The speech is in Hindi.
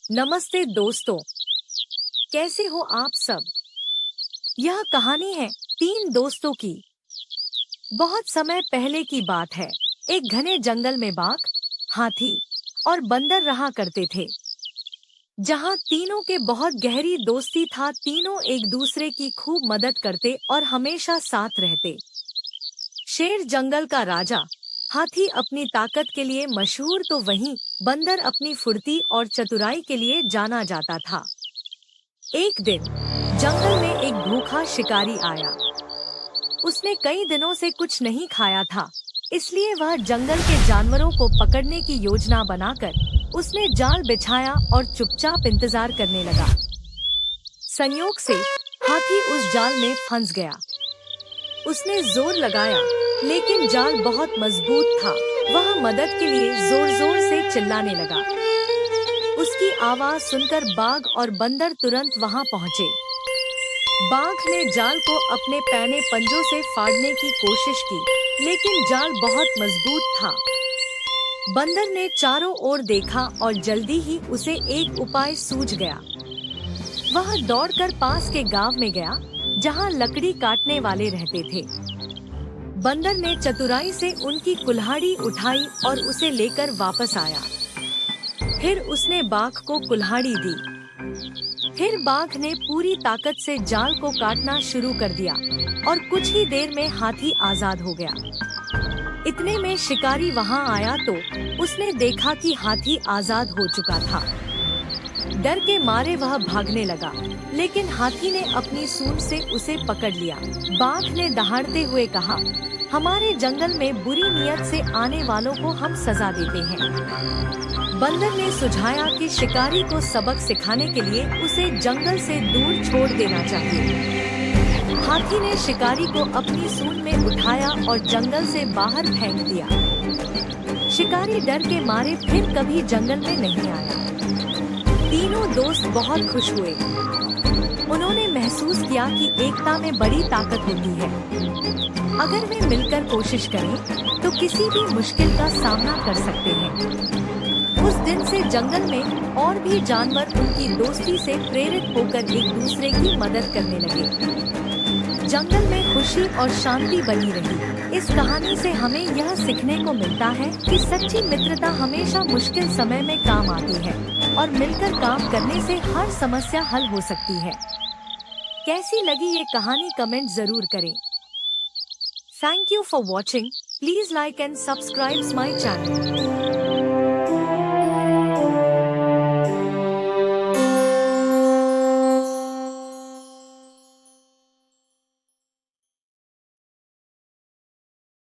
नमस्ते दोस्तों, कैसे हो आप सब। यह कहानी है तीन दोस्तों की। बहुत समय पहले की बात है। एक घने जंगल में बाघ, हाथी और बंदर रहा करते थे, जहाँ तीनों के बहुत गहरी दोस्ती था। तीनों एक दूसरे की खूब मदद करते और हमेशा साथ रहते। शेर जंगल का राजा, हाथी अपनी ताकत के लिए मशहूर, तो वहीं बंदर अपनी फुर्ती और चतुराई के लिए जाना जाता था। एक दिन जंगल में एक भूखा शिकारी आया। उसने कई दिनों से कुछ नहीं खाया था, इसलिए वह जंगल के जानवरों को पकड़ने की योजना बनाकर उसने जाल बिछाया और चुपचाप इंतजार करने लगा। संयोग से हाथी उस जाल में फंस गया। उसने जोर लगाया, लेकिन जाल बहुत मजबूत था। वह मदद के लिए जोर-जोर से चिल्लाने लगा। उसकी आवाज सुनकर बाघ और बंदर तुरंत वहां पहुंचे। बाघ ने जाल को अपने पैने पंजों से फाड़ने की कोशिश की, लेकिन जाल बहुत मजबूत था। बंदर ने चारों ओर देखा और जल्दी ही उसे एक उपाय सूझ गया। वह दौड़कर पास के गांव में गया, जहां लकड़ी काटने वाले रहते थे। बंदर ने चतुराई से उनकी कुल्हाड़ी उठाई और उसे लेकर वापस आया। फिर उसने बाघ को कुल्हाड़ी दी। फिर बाघ ने पूरी ताकत से जाल को काटना शुरू कर दिया और कुछ ही देर में हाथी आजाद हो गया। इतने में शिकारी वहां आया तो उसने देखा कि हाथी आजाद हो चुका था। डर के मारे वह भागने लगा, लेकिन हाथी ने अपनी सूंड से उसे पकड़ लिया। बाघ ने दहाड़ते हुए कहा, हमारे जंगल में बुरी नीयत से आने वालों को हम सजा देते हैं। बंदर ने सुझाया कि शिकारी को सबक सिखाने के लिए उसे जंगल से दूर छोड़ देना चाहिए। हाथी ने शिकारी को अपनी सूंड में उठाया और जंगल से बाहर फेंक दिया। शिकारी डर के मारे फिर कभी जंगल में नहीं आया। तीनों दोस्त बहुत खुश हुए। उन्होंने महसूस किया कि एकता में बड़ी ताकत होती है। अगर वे मिलकर कोशिश करें तो किसी भी मुश्किल का सामना कर सकते हैं। उस दिन से जंगल में और भी जानवर उनकी दोस्ती से प्रेरित होकर एक दूसरे की मदद करने लगे। जंगल में खुशी और शांति बनी रही। इस कहानी से हमें यह सीखने को मिलता है कि सच्ची मित्रता हमेशा मुश्किल समय में काम आती है और मिलकर काम करने से हर समस्या हल हो सकती है। कैसी लगी ये कहानी कमेंट जरूर करें। Thank you for watching. Please like and subscribe my channel.